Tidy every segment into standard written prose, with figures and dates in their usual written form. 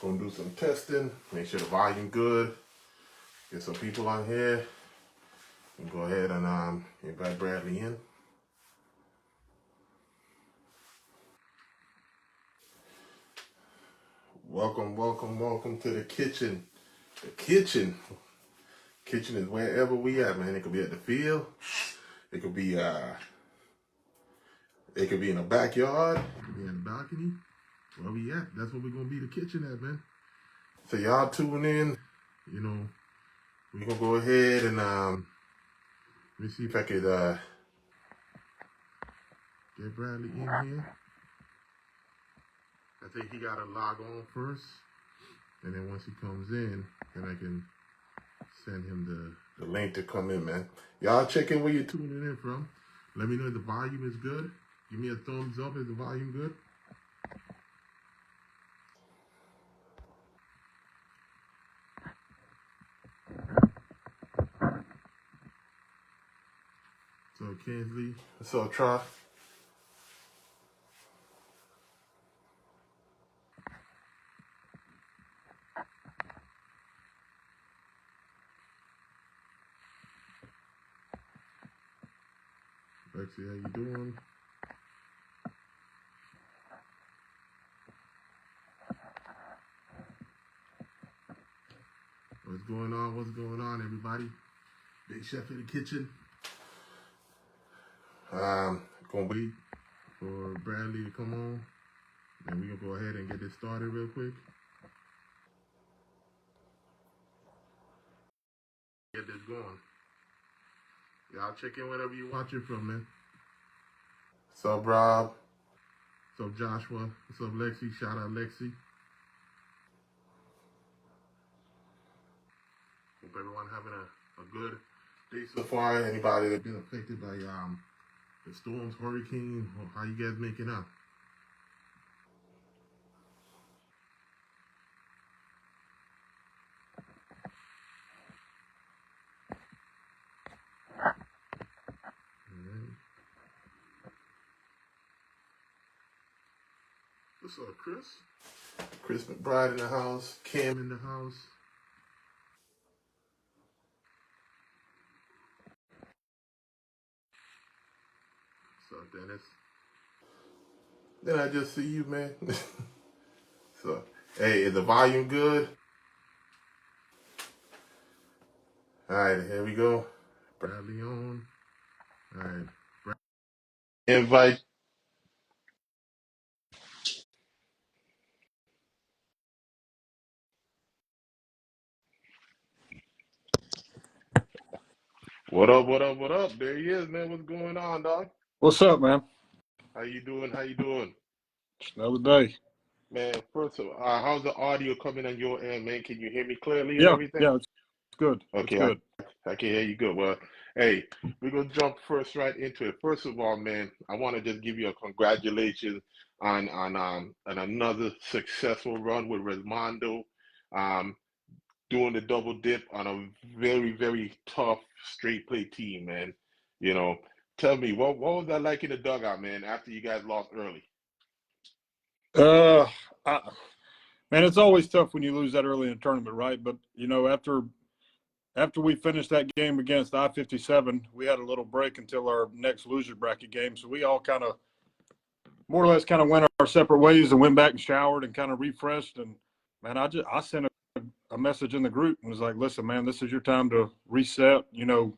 Gonna do some testing, make sure the volume good, get some people on here, and go ahead and invite Bradley in. Welcome to the kitchen. The kitchen is wherever we at, man. It could be at the field, it could be in the backyard, it could be in the balcony. Where we at? That's where we're gonna be, the kitchen at, man. So y'all tune in. You know, we're gonna go ahead and let me see if I could get Bradley in here. I think he gotta log on first, and then once he comes in, then I can send him the link to come in, man. Y'all check in where you're tuning in from. Let me know if the volume is good. Give me a thumbs up if the volume good. So Kinsley, what's up, Troy? Lexi, how you doing? What's going on? What's going on, everybody? Big Chef in the kitchen. Gonna wait for Bradley to come on, and we're gonna go ahead and get this started real quick. Get this going. Y'all check in wherever you're watching from, man. What's up, Rob? What's up, Joshua? What's up, Lexi? Shout out, Lexi. Hope everyone having a good day so far. Anybody that been affected by the storms, hurricane, how you guys making out? What's up, Chris? Chris McBride in the house. Cam in the house. What's up, Dennis? Then I just see you, man. So, hey, is the volume good? All right, here we go. Bradley on. All right. Invite. What up, what up, what up? There he is, man. What's going on, dog? What's up, man? How you doing? How you doing? Another day. Man, first of all, how's the audio coming on your end, man? Can you hear me clearly and Yeah, everything? it's good. It's Okay, good. I can hear you good. Well, hey, we're gonna jump first right into it. First of all, man, I want to just give you a congratulations on another successful run with Resmondo, um, doing the double dip on a very, very tough straight play team, man. You know, tell me what was that like in the dugout, man, after you guys lost early? Uh, I, Man, it's always tough when you lose that early in a tournament, right? But you know, after we finished that game against I-57, we had a little break until our next loser bracket game. So we all kind of, more or less, kind of went our separate ways and went back and showered and kind of refreshed. And man, I sent a message in the group and was like, "Listen, man, this is your time to reset. You know,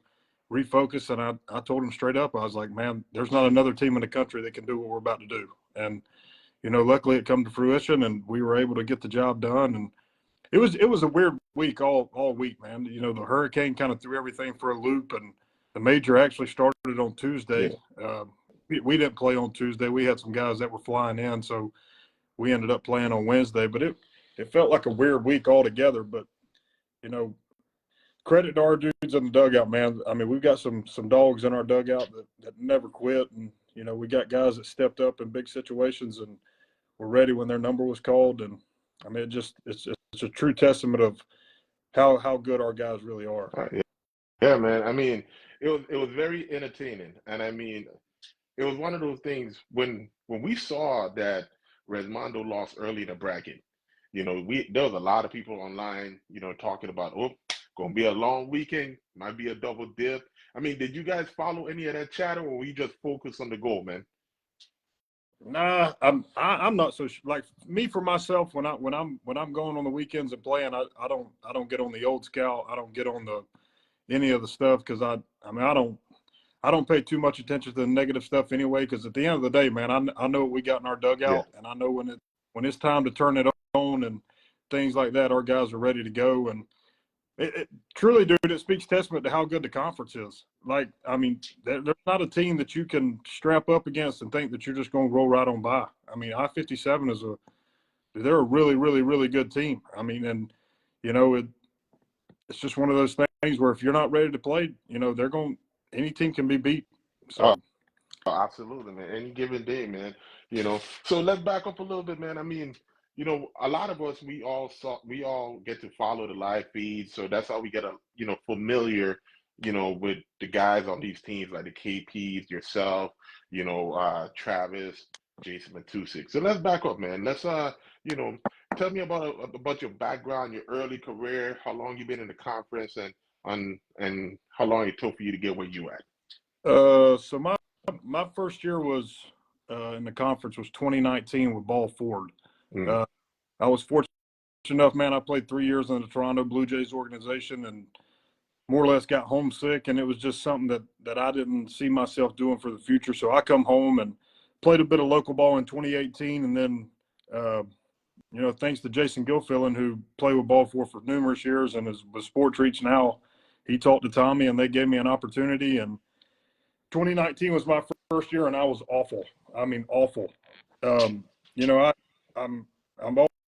refocus." And I told him straight up, I was like, "Man, there's not another team in the country that can do what we're about to do." And you know, luckily it come to fruition, and we were able to get the job done. And it was a weird week all week, man. You know, the hurricane kind of threw everything for a loop, and the major actually started on Tuesday. Yeah. We didn't play on Tuesday. We had some guys that were flying in, so we ended up playing on Wednesday. But it felt like a weird week altogether. But you know, credit to our dudes in the dugout, man. I mean, we've got some dogs in our dugout that never quit, and you know, we got guys that stepped up in big situations and were ready when their number was called. And I mean, it's a true testament of how good our guys really are. Yeah. Yeah, man. I mean, it was very entertaining, and I mean, it was one of those things when we saw that Resmondo lost early in the bracket. there was a lot of people online, talking about, oh, gonna be a long weekend, might be a double dip. I mean, did you guys follow any of that chatter, or were you just focused on the goal, man? Nah, I'm not so like me for myself when I'm going on the weekends and playing. I don't get on the old scout. I don't get on the any of the stuff because I mean I don't pay too much attention to the negative stuff anyway. Because at the end of the day, man, I know what we got in our Yeah. dugout, and I know when it's time to turn it on and things like that, our guys are ready to go. And it truly, dude, it speaks testament to how good the conference is. Like, I mean, there's not a team that you can strap up against and think that you're just going to roll right on by. I mean, I-57 they're a really, really, really good team. I mean, and it's just one of those things where if you're not ready to play, any team can be beat. Oh, So absolutely, man. Any given day, man. So let's back up a little bit, man. I mean, a lot of us, we all get to follow the live feed, so that's how we get familiar, with the guys on these teams like the KPs, yourself, Travis, Jason Matusik. So let's back up, man. Let's you know, tell me about your background, your early career, how long you've been in the conference, and how long it took for you to get where you at. so my first year was in the conference was 2019 with Ball Ford. Mm. Uh, I was fortunate enough, man. I played 3 years in the Toronto Blue Jays organization and more or less got homesick, and it was just something that I didn't see myself doing for the future. So I come home and played a bit of local ball in 2018, and then uh, thanks to Jason Gilfillan, who played with Ball for numerous years and is with Sports Reach now, he talked to Tommy, and they gave me an opportunity. And 2019 was my first year, and I was awful. I mean, awful. Um, you know, I, I'm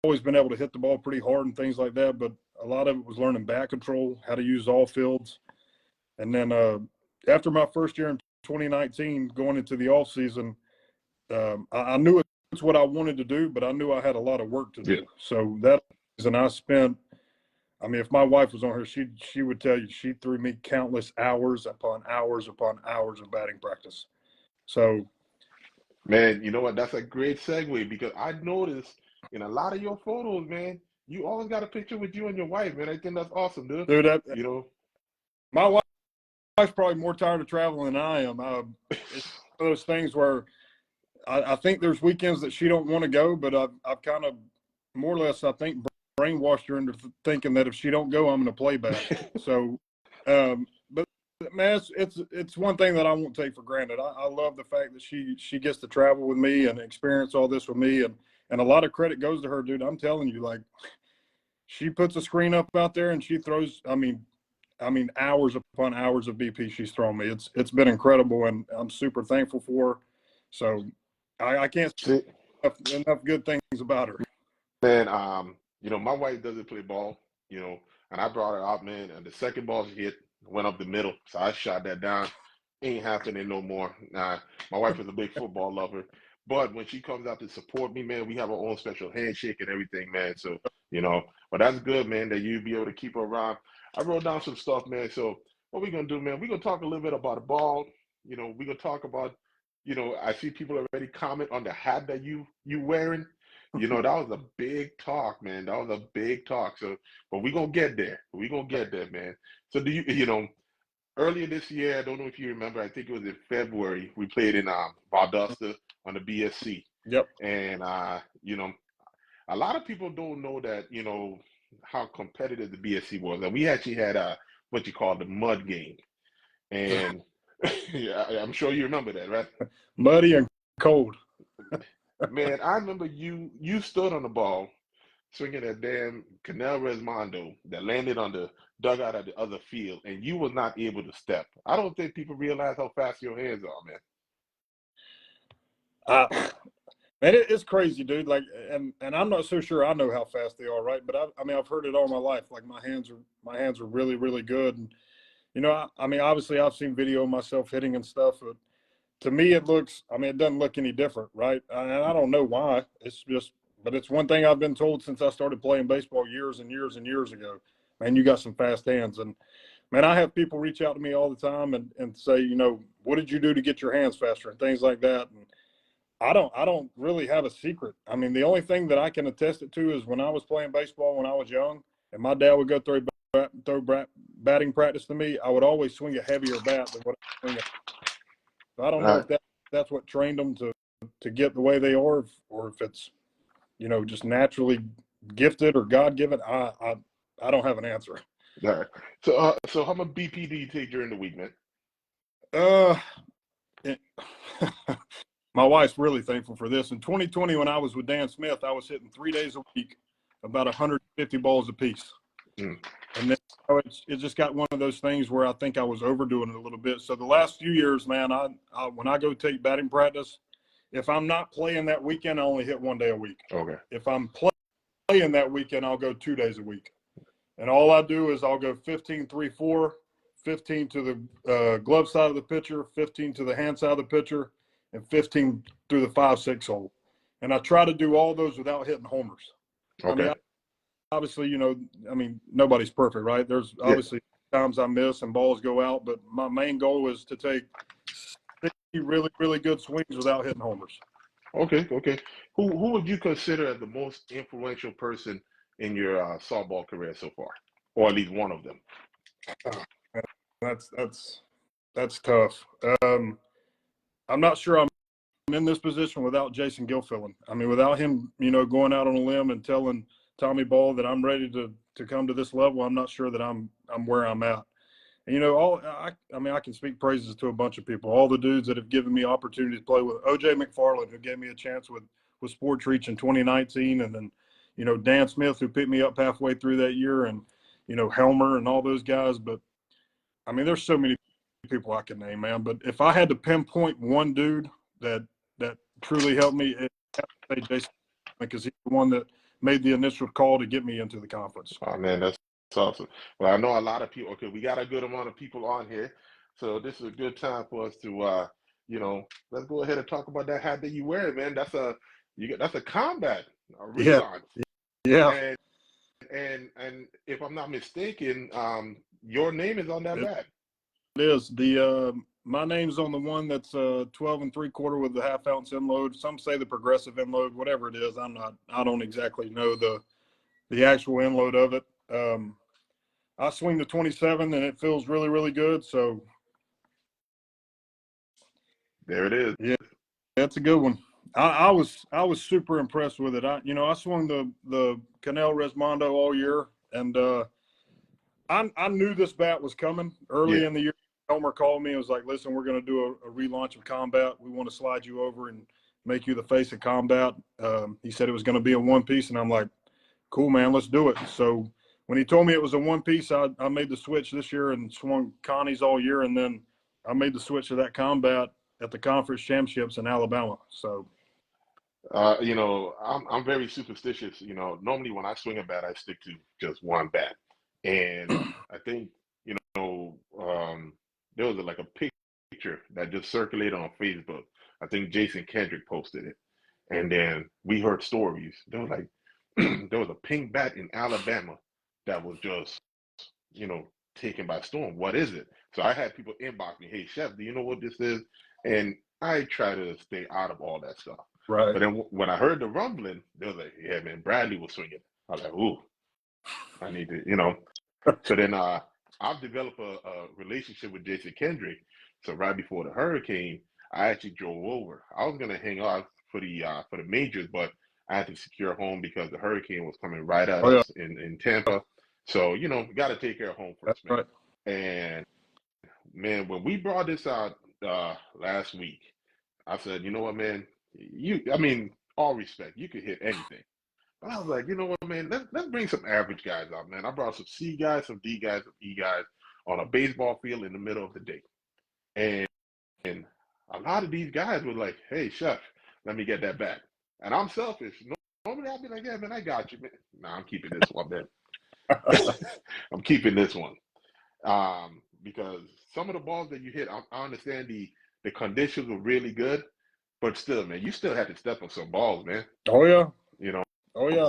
always been able to hit the ball pretty hard and things like that, but a lot of it was learning bat control, how to use all fields. And then after my first year in 2019, going into the off season, I knew it's what I wanted to do, but I knew I had a lot of work to Yeah. do. So that and I spent. I mean, if my wife was on here, she would tell you she threw me countless hours upon hours of batting practice. So Man, you know what? That's a great segue because I noticed in a lot of your photos, man, you always got a picture with you and your wife, man. I think that's awesome, dude. dude, You know, my wife's probably more tired of traveling than I am. It's one of those things where I think there's weekends that she don't want to go, but I've kind of more or less I think brainwashed her into thinking that if she don't go, I'm going to play bad. So, but man, it's one thing that I won't take for granted. I love the fact that she gets to travel with me and experience all this with me, and a lot of credit goes to her, dude. I'm telling you, like she puts a screen up out there and she throws. I mean, hours upon hours of BP she's thrown me. It's been incredible, and I'm super thankful for her. So I can't see, say enough good things about her. man, my wife doesn't play ball, and I brought her out, man, and the second ball she hit went up the middle, so I shot that down. Ain't happening no more. Nah, my wife is a big football lover, but when she comes out to support me, man, we have our own special handshake and everything, man. So, but that's good, man, that you be able to keep her around. I wrote down some stuff, man. So what we gonna do, man? We gonna talk a little bit about the ball. We gonna talk about, I see people already comment on the hat that you wearing. That was a big talk, man. That was a big talk. So, but we gonna get there. We gonna get there, man. So do earlier this year, I don't know if you remember, I think it was in February, we played in Valdosta on the BSC. Yep. And a lot of people don't know that, how competitive the BSC was. And we actually had what you call the mud game. And yeah, I'm sure you remember that, right? Muddy and cold. Man, I remember you stood on the ball swinging that damn Canel Resmondo that landed on the dugout at the other field, and you were not able to step. I don't think people realize how fast your hands are, man. Uh, man, it's crazy, dude. Like, and I'm not so sure I know how fast they are, right? But I mean, I've heard it all my life. Like, my hands are really, really good. And I mean, obviously, I've seen video of myself hitting and stuff, but to me, it looks. I mean, it doesn't look any different, right? And I don't know why. It's just, but it's one thing I've been told since I started playing baseball years and years and years ago. Man, you got some fast hands, and man, I have people reach out to me all the time and say, what did you do to get your hands faster and things like that. And I don't really have a secret. I mean, the only thing that I can attest it to is when I was playing baseball when I was young, and my dad would go batting practice to me. I would always swing a heavier bat than what I swing. I don't know Uh, if that's what trained them to get the way they are, or if it's just naturally gifted or God given. I don't have an answer. all right. So how much BP do you take during the week, man? Uh, it, my wife's really thankful for this. In 2020, when I was with Dan Smith, I was hitting 3 days a week, about 150 balls apiece. Mm, And then it just got one of those things where I think I was overdoing it a little bit. So the last few years, man, when I go take batting practice, if I'm not playing that weekend, I only hit 1 day a week. okay. If I'm playing that weekend, I'll go 2 days a week. And all I do is I'll go 15, 3, 4, 15 to the glove side of the pitcher, 15 to the hand side of the pitcher, and 15 through the 5-6 hole. And I try to do all those without hitting homers. I Okay. mean, obviously, nobody's perfect, right? There's Yeah. obviously times I miss and balls go out, but my main goal is to take 60 really, really good swings without hitting homers. Okay. Okay. Who would you consider as the most influential person in your softball career so far, or at least one of them? Oh, that's tough. I'm not sure I'm in this position without Jason Gilfillan. I mean, without him, going out on a limb and telling Tommy Ball that I'm ready to come to this level, I'm not sure that I'm where I'm at. And, I mean, I can speak praises to a bunch of people. All the dudes that have given me opportunities to play with. OJ McFarland, who gave me a chance with Sports Reach in 2019, and then, Dan Smith, who picked me up halfway through that year, and Helmer and all those guys. But I mean, there's so many people I can name, man. But if I had to pinpoint one dude that truly helped me, it say Jason, because he's the one that made the initial call to get me into the conference. Oh man, that's awesome. Well, I know a lot of people. Okay, we got a good amount of people on here, so this is a good time for us to, let's go ahead and talk about that hat that you wear, man. That's a combat, a Yeah, relaunch, yeah, and if I'm not mistaken, your name is on that it bat. is. My name's on the one that's 12 and 3/4 with the half-ounce inload. Some say the progressive inload, whatever it is. I don't exactly know the actual inload of it. I swing the 27 and it feels really, really good. So There it is. yeah, that's a good one. I was super impressed with it. I swung the Canel Resmondo all year, and I knew this bat was coming Yeah. early in the year. Elmer called me and was like, "Listen, we're going to do a relaunch of Combat. We want to slide you over and make you the face of Combat." He said it was going to be a one piece, and I'm like, "Cool, man, let's do it." So when he told me it was a one piece, I made the switch this year and swung Connie's all year, and then I made the switch to that Combat at the conference championships in Alabama. So I'm very superstitious. Normally when I swing a bat, I stick to just one bat, and I think there was like a picture that just circulated on Facebook. I think Jason Kendrick posted it, and then we heard stories. There was like there was a pink bat in Alabama that was just you know taken by storm. What is it? So I had people inbox me, "Hey, chef, do you know what this is?" And I try to stay out of all that stuff. right, But then when I heard the rumbling, they was like, "Yeah, man, Bradley was swinging." I was like, "Ooh, I need to." So then I've developed a relationship with Jason Kendrick. So right before the hurricane, I actually drove over. I was gonna hang out for the majors, but I had to secure a home because the hurricane was coming right at oh yeah, us in Tampa. So we got to take care of home that's first, man. right. And man, when we brought this out last week, I said, you know what, man, I mean, all respect, you could hit anything. But I was like, you know what, man, let's bring some average guys out, man. I brought some C guys, some D guys, some E guys on a baseball field in the middle of the day. And a lot of these guys were like, hey, chef, let me get that back. And I'm selfish. Normally I'd be like, yeah, man, I got you, man. Nah, I'm keeping this one, man. I'm keeping this one. Because some of the balls that you hit, I understand the conditions were really good, but still, man, you still had to step on some balls, man. Oh yeah, You know, oh yeah.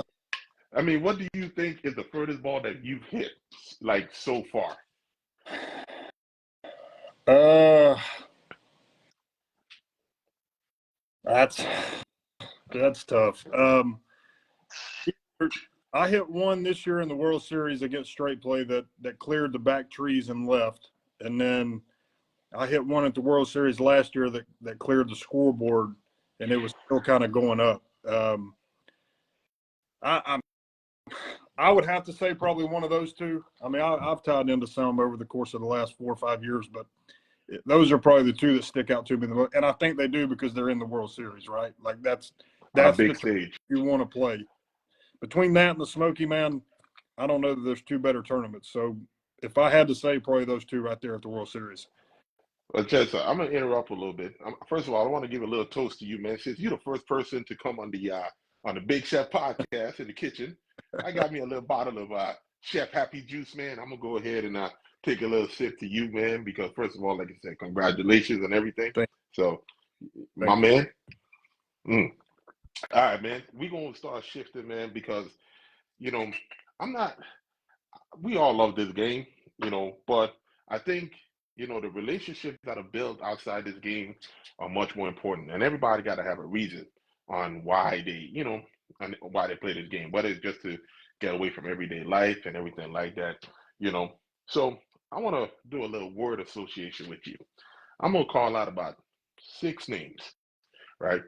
I mean, what do you think is the furthest ball that you've hit, like so far? Uh, That's tough. I hit one this year in the World Series against Straight Play that cleared the back trees and left, and then I hit one at the World Series last year that cleared the scoreboard, and it was still kind of going up. I I would have to say probably one of those two. I mean, I've tied into some over the course of the last 4 or 5 years, but those are probably the two that stick out to me the most. And I think they do because they're in the World Series, right? Like that's Big the stage. you want to play. Between that and the Smoky, man, I don't know that there's two better tournaments. So if I had to say, probably those two right there at the World Series. Well, Jess, I'm gonna interrupt a little bit. First of all, I want to give a little toast to you, man. Since you're the first person to come on the Big Chef podcast in the kitchen, I got me a little bottle of Chef Happy Juice, man. I'm gonna go ahead and take a little sip to you, man, because first of all, like I said, congratulations and everything. So, my man. All right, man. We're gonna start shifting, man, because you know, I'm not. We all love this game, but I think, the relationships that are built outside this game are much more important. And everybody got to have a reason on why and why they play this game, whether it's just to get away from everyday life and everything like that, you know. So I want to do a little word association with you. I'm going to call out about 6 names, right?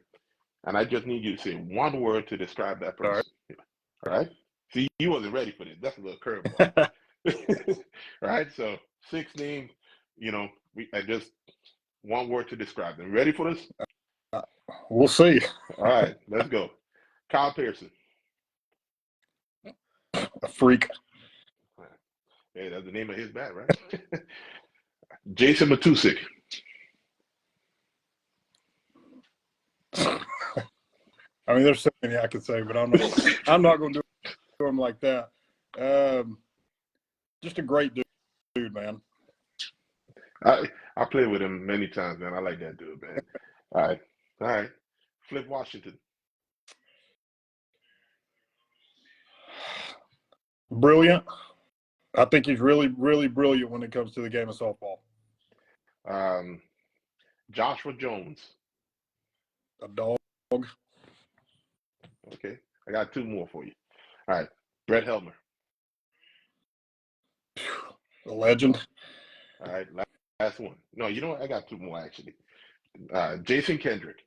And I just need you to say one word to describe that All right. person. All right? See, you wasn't ready for this. That's a little curveball. Right? So 6 names, I just one word to describe them. Ready for this? We'll see. All right, let's go. Kyle Pearson. A freak. Hey, that's the name of his bat, right? Jason Matusik. I mean, there's so many I could say, but I'm not going to do him like that. Just a great dude, man. I played with him many times, man. I like that dude, man. All right. Flip Washington. Brilliant. I think he's really, really brilliant when it comes to the game of softball. Joshua Jones. A dog. Okay, I got 2 more for you. All right, Brett Helmer. A legend. All right, last one. No, you know what? I got 2 more actually. Jason Kendrick.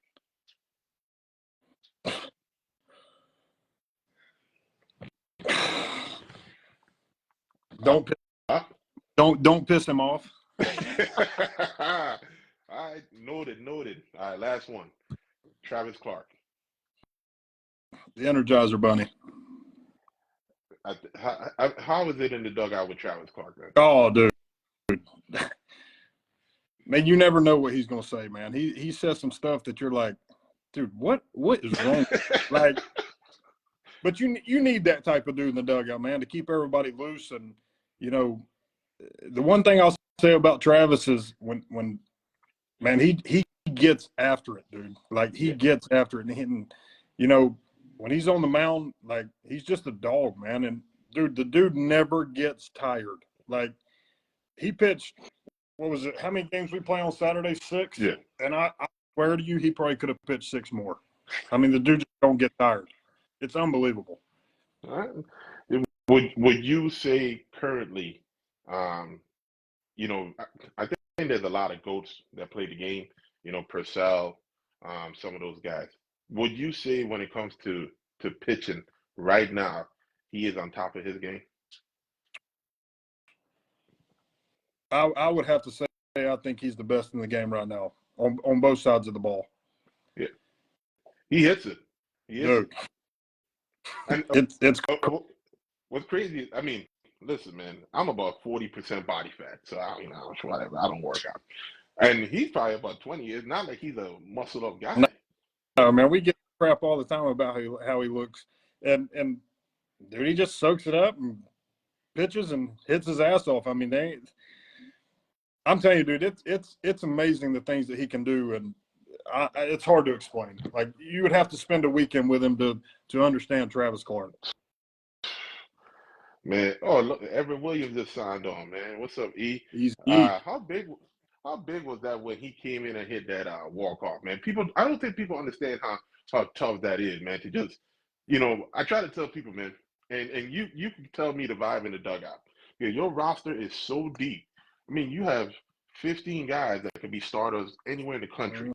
Don't piss him off. All right, noted. All right, last one. Travis Clark. The Energizer Bunny. How is it in the dugout with Travis Clark, man? Oh, dude. Man, you never know what he's going to say, man. He says some stuff that you're like, dude, what is wrong? Like, but you need that type of dude in the dugout, man, to keep everybody loose. And, the one thing I'll say about Travis is when man, he gets after it, dude. Like, he gets after it. And when he's on the mound, like, he's just a dog, man. And, dude, the dude never gets tired. Like, he pitched, what was it, how many games we play on Saturday? 6? Yeah. And I swear to you, he probably could have pitched 6 more. I mean, the dude just don't get tired. It's unbelievable. All right. Would you say currently, I think there's a lot of GOATs that play the game, Purcell, some of those guys. Would you say when it comes to pitching right now, he is on top of his game? I would have to say I think he's the best in the game right now on both sides of the ball. Yeah, he hits it. Dude. And it's what's crazy. I mean, listen, man, I'm about 40% body fat, so whatever. I don't work out, and he's probably about 20. It's not like he's a muscle up guy. No, man, we get crap all the time about how he looks, and dude, he just soaks it up and pitches and hits his ass off. I mean, I'm telling you, dude, it's amazing the things that he can do, and it's hard to explain. Like, you would have to spend a weekend with him to understand Travis Clark. Man, oh look, Everett Williams just signed on, man. What's up, E? He's How big how big was that when he came in and hit that walk off, man? People, I don't think people understand how tough that is, man. To just, I try to tell people, man, and you can tell me the vibe in the dugout. Yeah, your roster is so deep. I mean, you have 15 guys that could be starters anywhere in the country,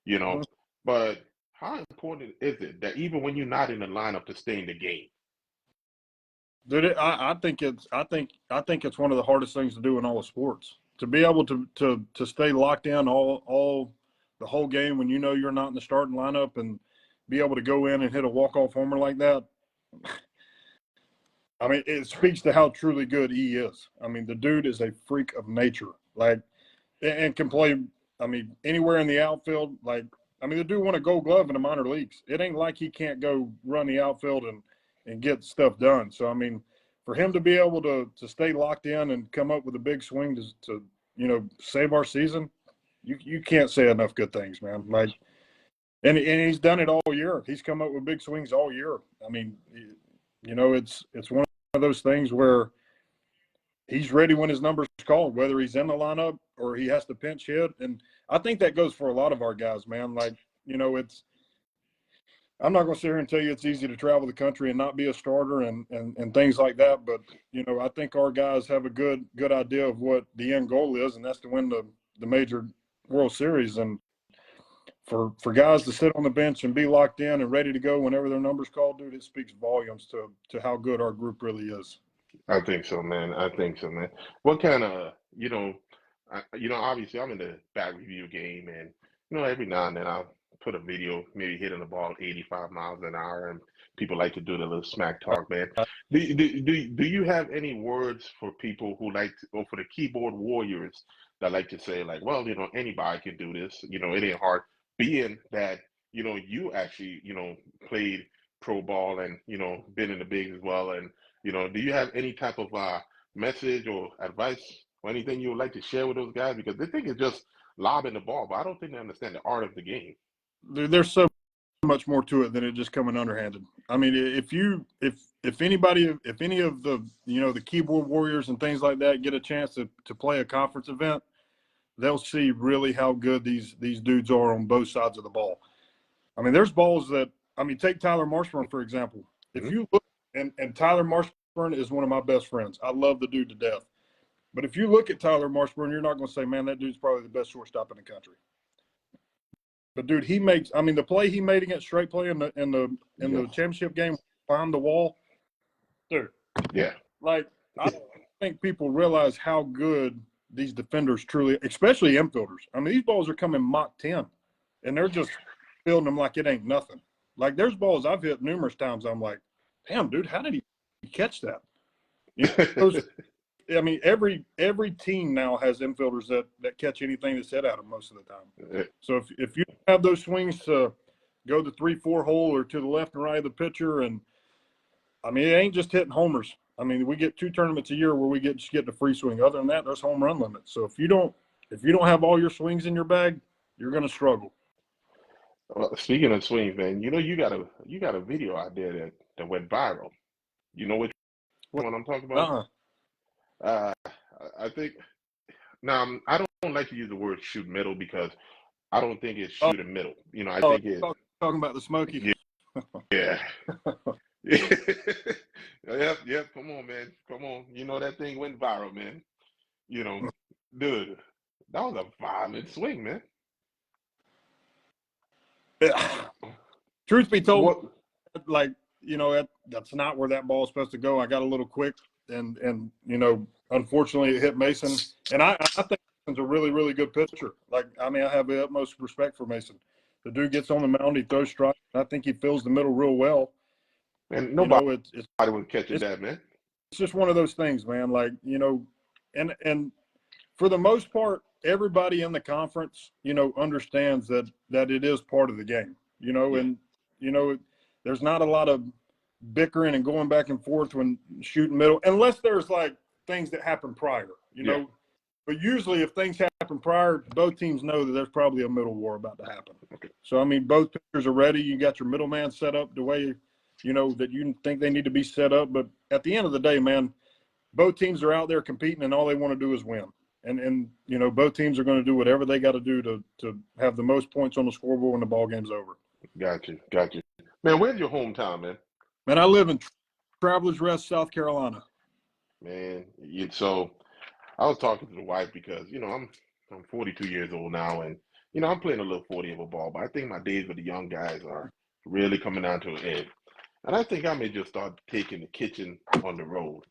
you know. Mhm. But how important is it that even when you're not in the lineup to stay in the game? Dude, I think it's one of the hardest things to do in all of sports. To be able to stay locked in all the whole game when you know you're not in the starting lineup and be able to go in and hit a walk-off homer like that. I mean, it speaks to how truly good he is. I mean, the dude is a freak of nature. Like, and can play, I mean, anywhere in the outfield. Like, I mean, the dude won a gold glove in the minor leagues. It ain't like he can't go run the outfield and get stuff done. So, I mean, for him to be able to stay locked in and come up with a big swing to save our season, you can't say enough good things, man. Like, and he's done it all year. He's come up with big swings all year. I mean, it's one of those things where he's ready when his number's called, whether he's in the lineup or he has to pinch hit. And I think that goes for a lot of our guys, man. Like, I'm not going to sit here and tell you it's easy to travel the country and not be a starter and things like that. But, I think our guys have a good idea of what the end goal is, and that's to win the major World Series. And for guys to sit on the bench and be locked in and ready to go whenever their number's called, dude, it speaks volumes to how good our group really is. I think so, man. I think so, man. What kind of, obviously I'm in the back review game, and every now and then I'll put a video, maybe hitting the ball 85 miles an hour, and people like to do the little smack talk, man. Do you have any words for people who like to, or for the keyboard warriors that like to say like, well, anybody can do this, it ain't hard, being that, you actually, played pro ball and, been in the bigs as well, and do you have any type of message or advice or anything you would like to share with those guys? Because they think it's just lobbing the ball, but I don't think they understand the art of the game. There's so much more to it than it just coming underhanded. I mean, if anybody, if any of the the keyboard warriors and things like that get a chance to play a conference event, they'll see really how good these dudes are on both sides of the ball. I mean, there's balls that, I mean, take Tyler Marshburn for example. If you look, and Tyler Marshburn is one of my best friends. I love the dude to death. But if you look at Tyler Marshburn, you're not going to say, man, that dude's probably the best shortstop in the country. But dude, I mean, the play he made against Straight Play in the championship game behind the wall, dude. Yeah. Like, I don't think people realize how good these defenders truly, especially infielders. I mean, these balls are coming Mach 10, and they're just fielding them like it ain't nothing. Like, there's balls I've hit numerous times. I'm like, damn, dude, how did he catch that? I mean, every team now has infielders that catch anything that's hit at them most of the time. So if you have those swings to go the 3-4 hole or to the left and right of the pitcher, and I mean, it ain't just hitting homers. I mean, we get 2 tournaments a year where we just get the free swing. Other than that, there's home run limits. So if you don't have all your swings in your bag, you're going to struggle. Well, speaking of swings, man, you got a video out there that went viral. You know which one I'm talking about? Uh-uh. Uh, I think now I don't like to use the word shoot middle because I don't think it's shooting middle. I think it's talking about the Smoky. Yeah. Yep. Come on, man. Come on. That thing went viral, man. Dude, that was a violent swing, man. Truth be told, like, that's not where that ball is supposed to go. I got a little quick, and unfortunately it hit Mason. And I think Mason's a really, really good pitcher. Like, I mean, I have the utmost respect for Mason. The dude gets on the mound, he throws strikes. I think he fills the middle real well. And nobody was catching that, man. It's just one of those things, man. Like, and for the most part, everybody in the conference, understands that it is part of the game, and, there's not a lot of bickering and going back and forth when shooting middle, unless there's like things that happen prior, But usually if things happen prior, both teams know that there's probably a middle war about to happen. Okay. So, I mean, both pitchers are ready. You got your middleman set up the way, that you think they need to be set up. But at the end of the day, man, both teams are out there competing and all they want to do is win. and both teams are going to do whatever they got to do to have the most points on the scoreboard when the ball game's over. Got you, got you. Man, where's your hometown, man? Man, I live in Travelers Rest, South Carolina. Man, so I was talking to the wife because I'm 42 years old now, and I'm playing a little 40 over ball, but I think my days with the young guys are really coming down to an end, and I think I may just start taking the kitchen on the road.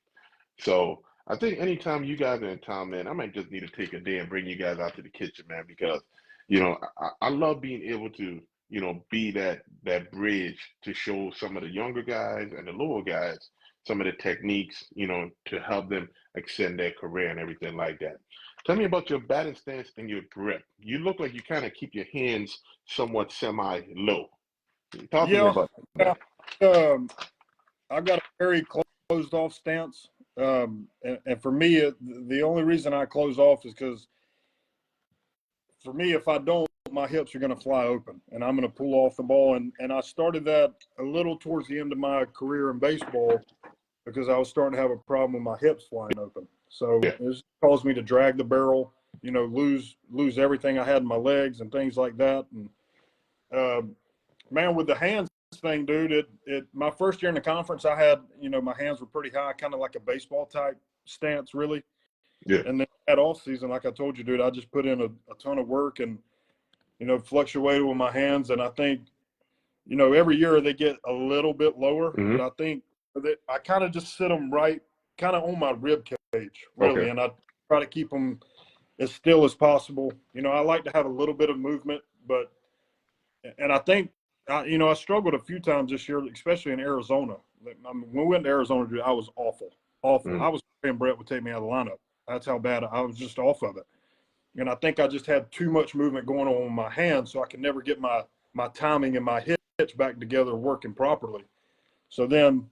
So I think anytime you guys are in town, man, I might just need to take a day and bring you guys out to the kitchen, man, because I love being able to be that bridge to show some of the younger guys and the lower guys some of the techniques, to help them extend their career and everything like that. Tell me about your batting stance and your grip. You look like you kind of keep your hands somewhat semi low. Talk to me Yeah, about yeah. that. I've got a very closed off stance. And for me, the only reason I close off is because for me, if I don't, my hips are going to fly open and I'm going to pull off the ball. And I started that a little towards the end of my career in baseball because I was starting to have a problem with my hips flying open. So Yeah. it caused me to drag the barrel, lose everything I had in my legs and things like that. And uh, man, with the hands thing, dude, my first year in the conference, I had, my hands were pretty high, kind of like a baseball type stance, really. Yeah. And then that off season, like I told you, dude, I just put in a ton of work and, fluctuated with my hands. And I think, every year they get a little bit lower, Hmm. but I think that I kind of just sit them right, kind of on my rib cage, Okay. really. And I try to keep them as still as possible. I like to have a little bit of movement, and I think, I struggled a few times this year, especially in Arizona. When we went to Arizona, dude, I was awful, awful. Mm. I was praying Brett would take me out of the lineup. That's how bad I was, just off of it. And I think I just had too much movement going on with my hands, so I could never get my timing and my hitch back together working properly. So then,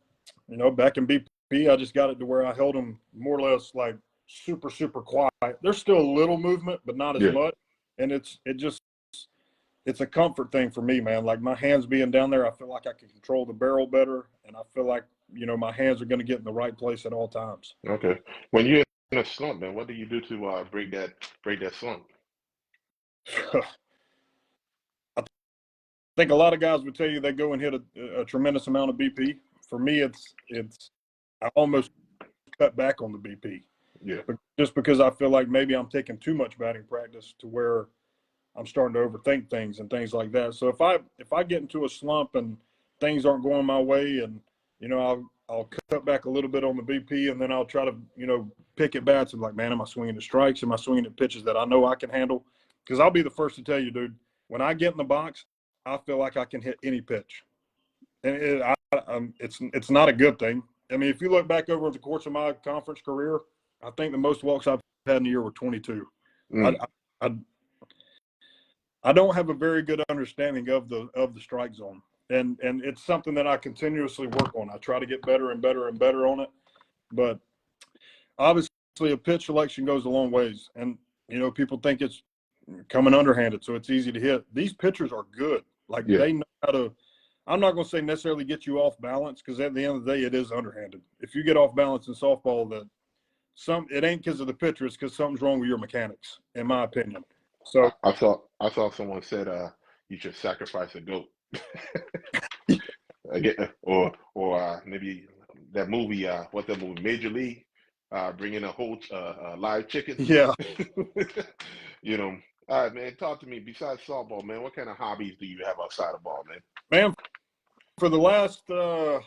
back in BP, I just got it to where I held them more or less like super, super quiet. There's still a little movement, but not as Yeah. much. And it's a comfort thing for me, man. Like my hands being down there, I feel like I can control the barrel better, and I feel like my hands are going to get in the right place at all times. Okay. When you're in a slump, man, what do you do to break that slump? I think a lot of guys would tell you they go and hit a tremendous amount of BP. For me, it's I almost cut back on the BP, Yeah. but just because I feel like maybe I'm taking too much batting practice to where I'm starting to overthink things and things like that. So if I get into a slump and things aren't going my way, and I'll cut back a little bit on the BP, and then I'll try to pick at bats and like, man, am I swinging at strikes? Am I swinging at pitches that I know I can handle? Because I'll be the first to tell you, dude, when I get in the box, I feel like I can hit any pitch, and it's not a good thing. I mean, if you look back over the course of my conference career, I think the most walks I've had in a year were 22. I, Mm. I, I don't have a very good understanding of the strike zone, and it's something that I continuously work on. I try to get better and better and better on it, but obviously a pitch selection goes a long ways, and people think it's coming underhanded, so it's easy to hit. These pitchers are good. Like Yeah. they know how to. I'm not going to say necessarily get you off balance, because at the end of the day, it is underhanded. If you get off balance in softball, it ain't because of the pitcher, it's because something's wrong with your mechanics, in my opinion. So I saw someone said you should sacrifice a goat. Again, or maybe that movie, what's that movie, Major League, bringing a whole live chicken. yeah, You know, all right, man. Talk to me. Besides softball, man, what kind of hobbies do you have outside of ball, man? man. For the last 5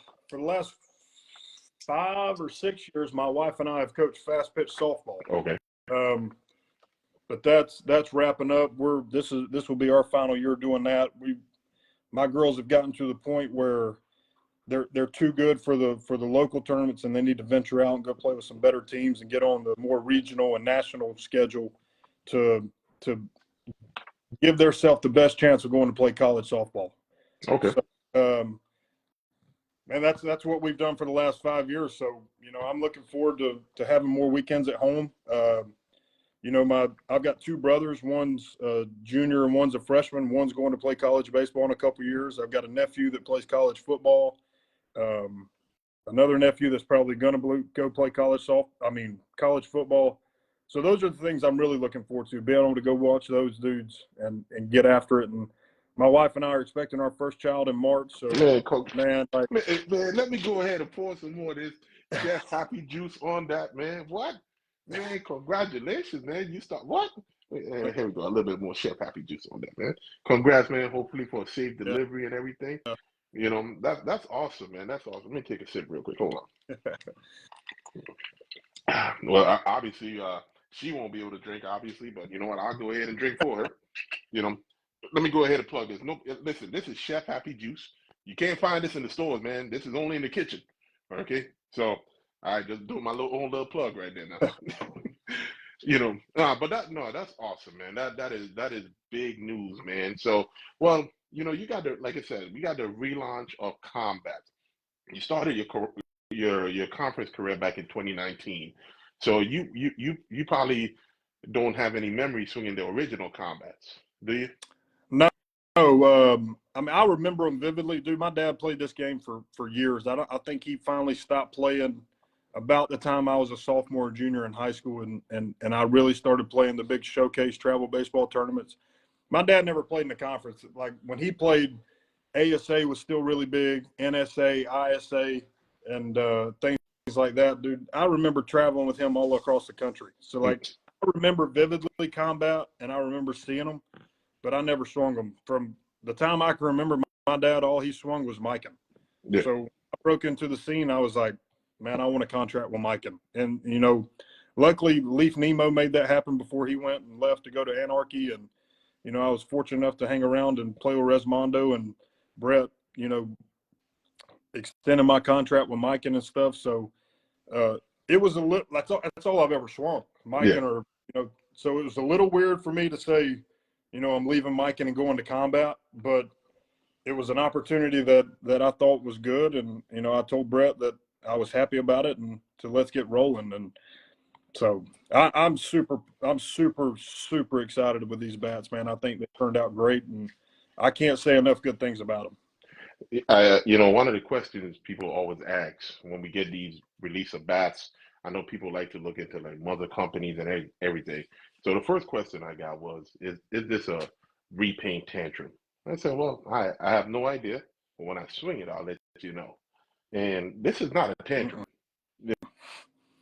or 6 years, my wife and I have coached fast pitch softball. Okay. Um, but that's wrapping up. This will be our final year doing that. My girls have gotten to the point where they're too good for the local tournaments, and they need to venture out and go play with some better teams and get on the more regional and national schedule to give themselves the best chance of going to play college softball. Okay. So, and that's what we've done for the last 5 years. So, I'm looking forward to having more weekends at home. I've got two brothers. One's a junior and one's a freshman. One's going to play college baseball in a couple of years. I've got a nephew that plays college football. Another nephew that's probably going to go play college football. So those are the things I'm really looking forward to, being able to go watch those dudes and get after it. And my wife and I are expecting our first child in March. So, Man, man, like, man, let me go ahead and pour some more of this Chef Happy Juice on that, man. What? Man, congratulations, man. You start what? Here we go. A little bit more Chef Happy Juice on that, man. Congrats, man. Hopefully for a safe yeah. delivery and everything. You know, that's awesome, man. That's awesome. Let me take a sip real quick. Hold on. Well, obviously, she won't be able to drink, obviously, but you know what? I'll go ahead and drink for her. You know, let me go ahead and plug this. No, listen, this is Chef Happy Juice. You can't find this in the stores, man. This is only in the kitchen. Okay, so I just do my own little plug right there now. You know, but that's awesome, man. That is big news, man. So, well, you know, you got to, like I said, we got the relaunch of combat. You started your conference career back in 2019, so you probably don't have any memory swinging the original combats, do you? No, I mean, I remember them vividly. Dude, my dad played this game for years. I think he finally stopped playing about the time I was a sophomore or junior in high school, and I really started playing the big showcase travel baseball tournaments. My dad never played in the conference. Like when he played, ASA was still really big, NSA, ISA, and things like that. Dude, I remember traveling with him all across the country. So like, I remember vividly combat, and I remember seeing them, but I never swung them. From the time I can remember, my dad, all he swung was Mikan. Yeah, So I broke into the scene. I was like, man, I want a contract with Mikan. And, you know, luckily Leaf Nemo made that happen before he went and left to go to Anarchy. And, you know, I was fortunate enough to hang around and play with Resmondo and Brett, you know, extending my contract with Mikan and stuff. So it was a little, that's all I've ever swung, yeah, Mikan, or, you know, so it was a little weird for me to say, you know, I'm leaving Mikan and going to combat, but it was an opportunity that I thought was good. And, you know, I told Brett that I was happy about it and to let's get rolling. And so I'm super excited with these bats, man. I think they turned out great, and I can't say enough good things about them. you know, one of the questions people always ask when we get these release of bats, I know people like to look into like mother companies and everything. So the first question I got was, is this a repaint tantrum? I said, well, I have no idea, but when I swing it, I'll let you know. And this is not a tantrum. Mm-mm.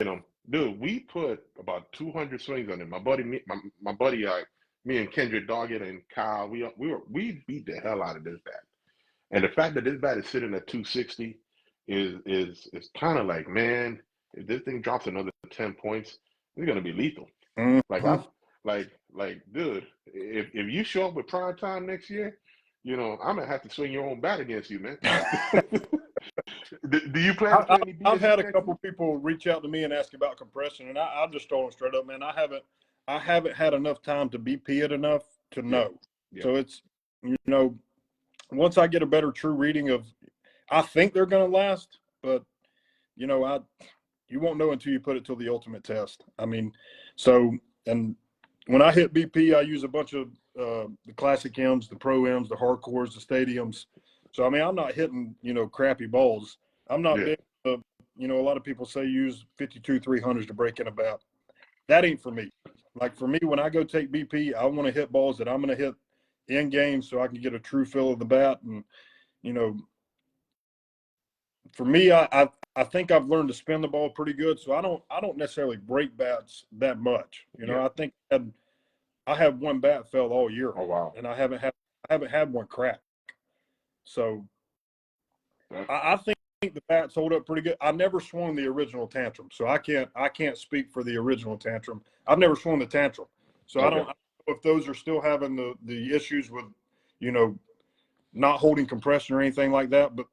You know, dude, we put about 200 swings on it. My buddy, me and Kendrick Doggett and Kyle, we beat the hell out of this bat. And the fact that this bat is sitting at 260 is kind of like, man, if this thing drops another 10 points, it's gonna be lethal. Like Mm-hmm. dude, if you show up with prime time next year, you know, I'm gonna have to swing your own bat against you, man. Do you plan to play any I've BSC had a next couple year? people reach out to me and ask about compression, and I just told them straight up, man, I haven't had enough time to BP it enough to Yeah, know. yeah. So it's, you know, once I get a better true reading of, I think they're going to last, but you know, you won't know until you put it to the ultimate test. I mean, so, and when I hit BP, I use a bunch of the classic M's, the pro M's, the hardcores, the stadiums. So, I mean, I'm not hitting, you know, crappy balls. I'm not Yeah. big, you know, a lot of people say use 52 300s to break in a bat. That ain't for me. Like for me, when I go take BP, I want to hit balls that I'm going to hit in game so I can get a true feel of the bat. And, you know, for me, I think I've learned to spin the ball pretty good, so I don't necessarily break bats that much. You know, Yeah. I think I have one bat fell all year, Oh wow. and I haven't had one crack. So Uh, I think the bats hold up pretty good. I never swung the original tantrum, so I can't speak for the original tantrum. I've never swung the tantrum, so I okay. don't know if those are still having the issues with, you know, not holding compression or anything like that. But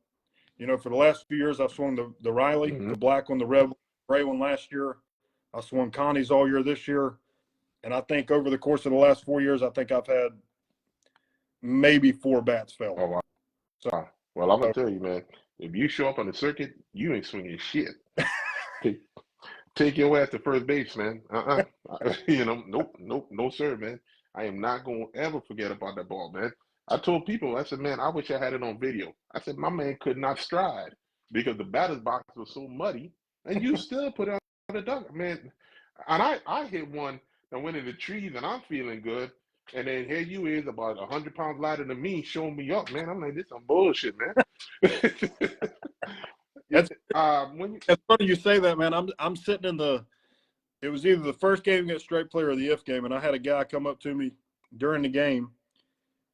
you know, for the last few years, I've swung the Riley, Hmm. the black one, the red one, gray one last year. I swung Connie's all year this year. And I think over the course of the last 4 years, I think I've had maybe 4 bats fell. Oh wow. So, Well, I'm gonna tell you, man. If you show up on the circuit, you ain't swinging shit. Take, take your ass to first base, man. You know, nope, nope, no sir, man. I am not gonna ever forget about that ball, man. I told people, I said, man, I wish I had it on video. I said, my man could not stride because the batter's box was so muddy, and you still put it on the duck, man. And I hit one that went in the trees, and I'm feeling good. And then here you is about 100 pounds lighter than me, showing me up, man. I'm like, this some bullshit, man. That's When you, it's funny you say that, man. I'm sitting in the. It was either the first game against Straight Player or the if game, and I had a guy come up to me during the game,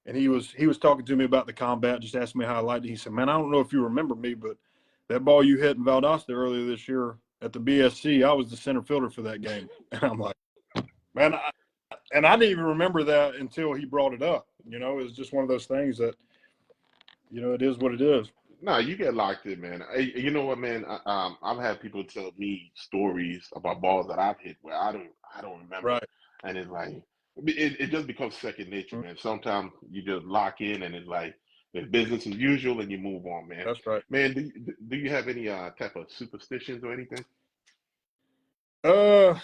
and he was talking to me about the combat, just asking me how I liked it. He said, "Man, I don't know if you remember me, but that ball you hit in Valdosta earlier this year at the BSC, I was the center fielder for that game." And I'm like, man, I didn't even remember that until he brought it up. You know, it's just one of those things that, you know, it is what it is. no, you get locked in, man. You know what, man? I've had people tell me stories about balls that I've hit where I don't remember, Right. and it's like it just becomes second nature, man. Sometimes you just lock in, and it's like it's business as usual, and you move on, man. That's right. Man, do you have any type of superstitions or anything? Uh,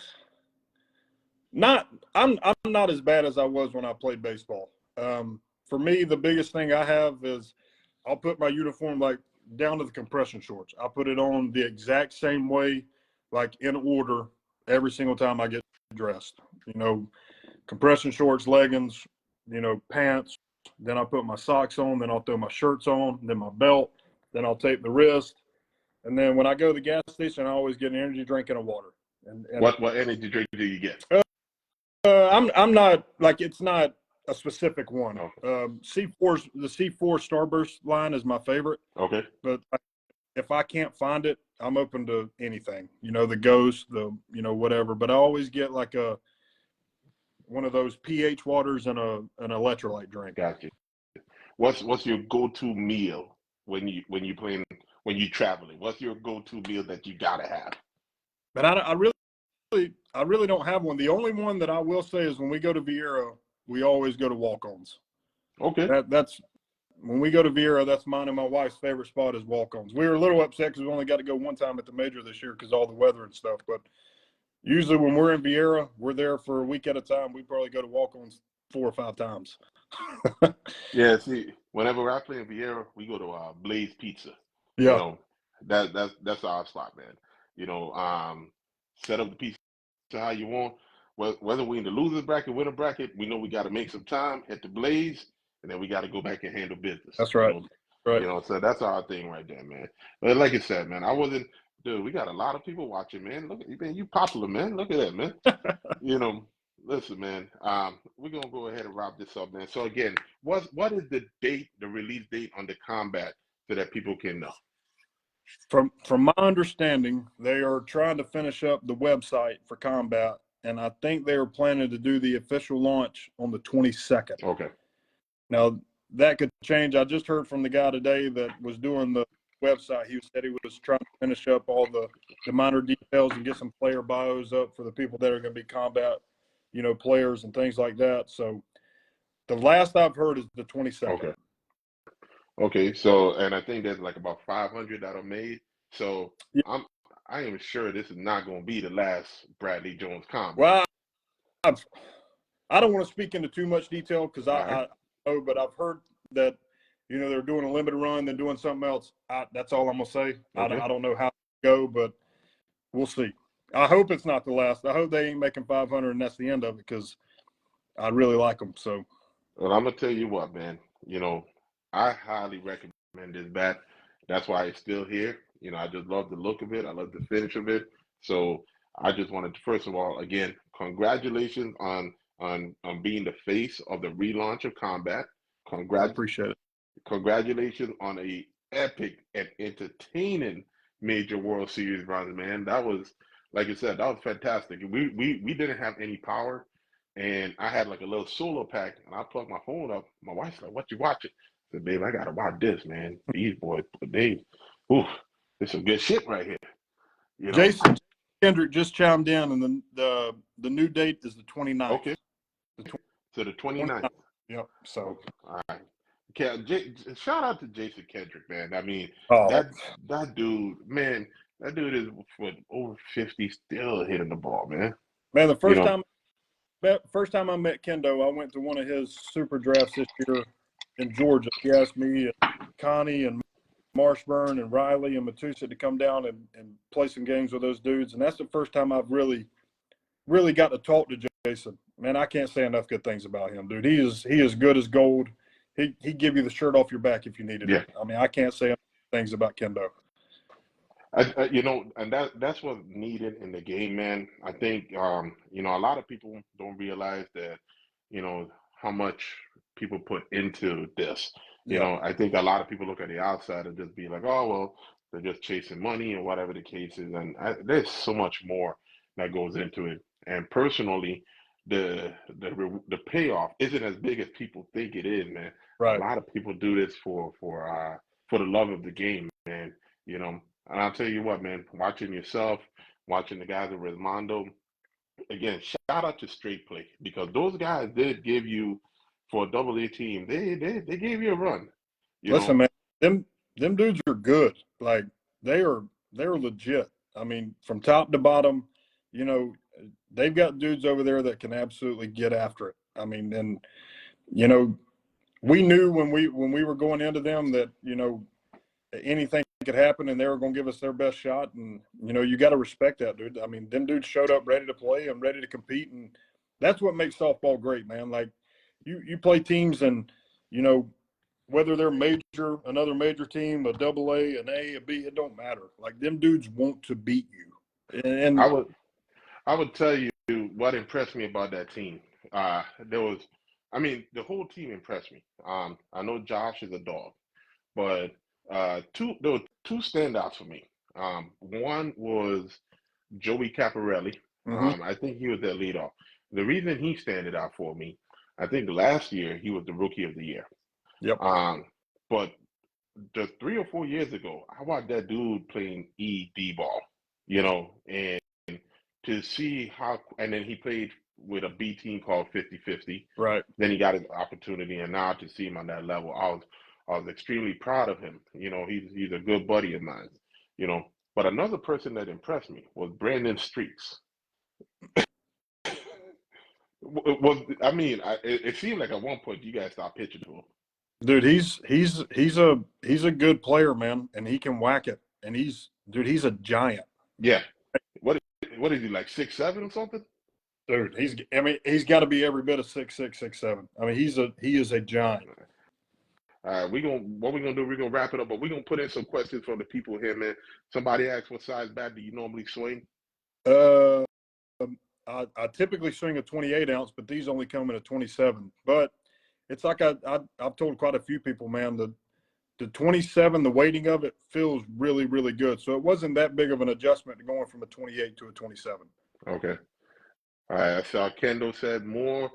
not I'm not as bad as I was when I played baseball. For me, the biggest thing I have is I'll put my uniform like down to the compression shorts. I put it on the exact same way, like in order, every single time I get dressed. You know, compression shorts, leggings, you know, pants. Then I'll put my socks on. Then I'll throw my shirts on. Then my belt. Then I'll tape the wrist. And then when I go to the gas station, I always get an energy drink and a water. And What energy drink do you get? I'm not like it's not a specific one. Oh, C4's the C4 Starburst line is my favorite, okay, but if I can't find it, I'm open to anything. You know, the Ghost, the whatever. But I always get like one of those pH waters and an electrolyte drink. gotcha. What's your go-to meal when you traveling? What's your go-to meal that you gotta have? But I really don't have one. The only one that I will say is when we go to Vieira, we always go to walk-ons. Okay. That's when we go to Vieira, that's mine and my wife's favorite spot is walk-ons. We were a little upset because we only got to go one time at the major this year because all the weather and stuff. But usually when we're in Vieira, we're there for a week at a time. We probably go to walk-ons 4 or 5 times. Yeah, see, whenever I play in Vieira, we go to Blaze Pizza. You Yeah, know, that's our spot, man. You know, set up the pizza how you want. Whether we in the losers bracket, winner bracket, we know we got to make some time at the Blaze, and then we got to go back and handle business. that's right. Right. So that's our thing right there, man. But like I said, man, I wasn't, dude. We got a lot of people watching, man. Look at you, man. You popular, man. Look at that, man. You know, listen, man. We're gonna go ahead and wrap this up, man. So again, what is the date, the release date on the combat, so that people can know? From my understanding, they are trying to finish up the website for combat, and I think they are planning to do the official launch on the 22nd. Okay. Now that could change. I just heard from the guy today that was doing the website. He said he was trying to finish up all the minor details and get some player bios up for the people that are going to be combat, players and things like that. So the last I've heard is the 22nd. Okay. Okay. So, and I think there's like about 500 that are made. So Yeah. I am sure this is not going to be the last Bradley Jones combat. Well, I don't want to speak into too much detail because Right. I know, but I've heard that, they're doing a limited run, then doing something else. That's all I'm going to say. Okay. I don't know how to go, but we'll see. I hope it's not the last. I hope they ain't making 500 and that's the end of it because I really like them. So, Well, I'm gonna tell you what, man. I highly recommend this bat. That's why it's still here. I just love the look of it. I love the finish of it. So I just wanted to, first of all, again, congratulations on being the face of the relaunch of Combat. I Congrat appreciate it. Congratulations on a epic and entertaining major World Series run, man. That was, like I said, that was fantastic. We didn't have any power, and I had like a little solo pack, and I plugged my phone up. My wife's like, "What you watching?" I said, "Babe, I gotta watch this, man. These boys, ooh, this some good shit right here." You know. Jason Kendrick just chimed in, and the new date is the 29th. Okay. So the 29th. Yep. So, Okay. All right. Shout out to Jason Kendrick, man. I mean, oh, that dude, man, that dude is for over 50, still hitting the ball, man. man, the You first know, time I met Kendo, I went to one of his super drafts this year in Georgia. He asked me, Connie, and Marshburn, and Riley, and Matusa to come down and play some games with those dudes. And that's the first time I've really really got to talk to Jason, man, I can't say enough good things about him, dude. He is good as gold. He'd give you the shirt off your back if you needed it. Yeah. I mean, I can't say enough things about Kendo. And that's what's needed in the game, man. I think a lot of people don't realize that, how much people put into this. Yeah, I think a lot of people look at the outside and just be like, oh well, they're just chasing money or whatever the case is, and there's so much more that goes into it. And personally, the payoff isn't as big as people think it is, man. A right. lot of people do this for the love of the game, man. You know, and I'll tell you what, man, watching yourself, watching the guys at Resmondo, again, shout out to Straight Play because those guys did give you for a double A team, they gave you a run, you Listen, know. man, them dudes are good. Like they are they're legit. I mean, from top to bottom, you know, they've got dudes over there that can absolutely get after it. I mean, and you know, we knew when we were going into them that anything could happen and they were going to give us their best shot, and you got to respect that, dude. I mean, them dudes showed up ready to play and ready to compete, and that's what makes softball great, man. Like you play teams, and you know whether they're another major team, a double A, an A, a B, it don't matter. Like them dudes want to beat you, I and would I would tell you what impressed me about that team. There was, I mean, the whole team impressed me. I know Josh is a dog, but there were two standouts for me. One was Joey Caparelli. mhm, I think he was their leadoff. The reason he standed out for me, I think last year he was the rookie of the year. yep, But just 3 or 4 years ago, I watched that dude playing ED ball, and to see how, and then he played with a B team called 50-50. right. Then he got his opportunity, and now to see him on that level, I was extremely proud of him. He's a good buddy of mine. You know, but another person that impressed me was Brandon Streaks. It seemed like at one point you guys stopped pitching to him. Dude, he's a good player, man, and he can whack it. And he's a giant. Yeah. What what is he like 6'7" or something? Dude, I mean, he's got to be every bit of 6'6", 6'7". I mean, he is a giant. What we gonna do? We're gonna wrap it up, but we're gonna put in some questions from the people here, man. Somebody asked, "What size bat do you normally swing?" Uh, I typically swing a 28 ounce, but these only come in a 27. But it's like I've told quite a few people, man, the 27, the weighting of it feels really, really good. So it wasn't that big of an adjustment going from a 28 to a 27. Okay. All right. I saw Kendall said more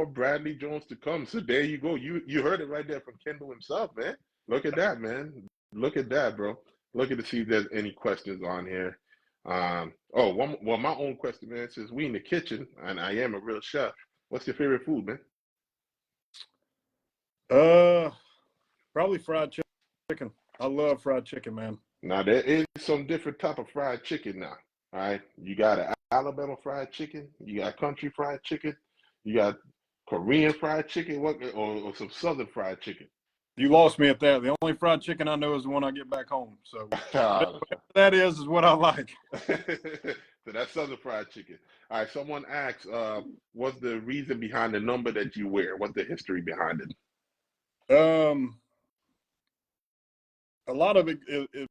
Bradley Jones to come. So there you go. You heard it right there from Kendall himself, man. Look at that, man. Look at that, bro. Looking to see if there's any questions on here. Well, my own question, man, says we in the kitchen, and I am a real chef. What's your favorite food, man? Uh, Probably fried chicken. I love fried chicken, man. Now there is some different type of fried chicken now. All right, you got an Alabama fried chicken, you got country fried chicken, you got Korean fried chicken, or some Southern fried chicken. You lost me at that. The only fried chicken I know is the one I get back home. So whatever so that is what I like. that's Southern fried chicken. All right, someone asks, what's the reason behind the number that you wear? What's the history behind it? Um, a lot of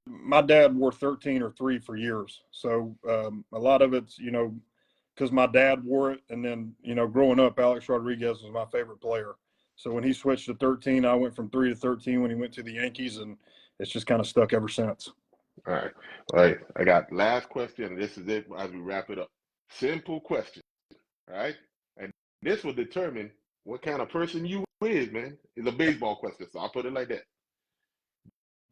my dad wore 13 or 3 for years. So a lot of it's, because my dad wore it. And then, growing up, Alex Rodriguez was my favorite player. So when he switched to 13, I went from 3 to 13 when he went to the Yankees, and it's just kind of stuck ever since. All right, all right. I got last question. This is it as we wrap it up. Simple question. All right, and this will determine what kind of person you is, man. It's a baseball question, so I'll put it like that.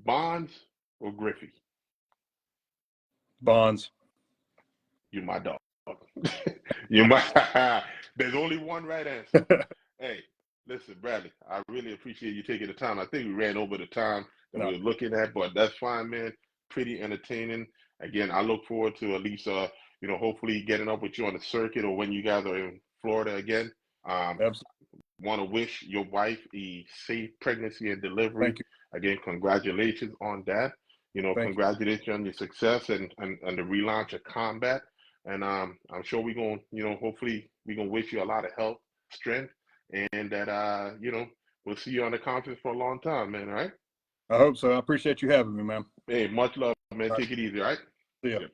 Bonds or Griffey? Bonds. You my dog. You my. There's only one right answer. Hey, listen, Bradley. I really appreciate you taking the time. I think we ran over the time that No, we were looking at, but that's fine, man. Pretty entertaining. Again, I look forward to at least, hopefully getting up with you on the circuit or when you guys are in Florida again. Um, absolutely. Want to wish your wife a safe pregnancy and delivery. Thank you. Again, congratulations on that. Thank you. Congratulations on your success and the relaunch of combat. And I'm sure we're going, hopefully we're going to wish you a lot of health, strength, and that, we'll see you on the conference for a long time, man. All right. I hope so. I appreciate you having me, man. Hey, much love, man. All right. Take it easy. All right. See ya. Yeah.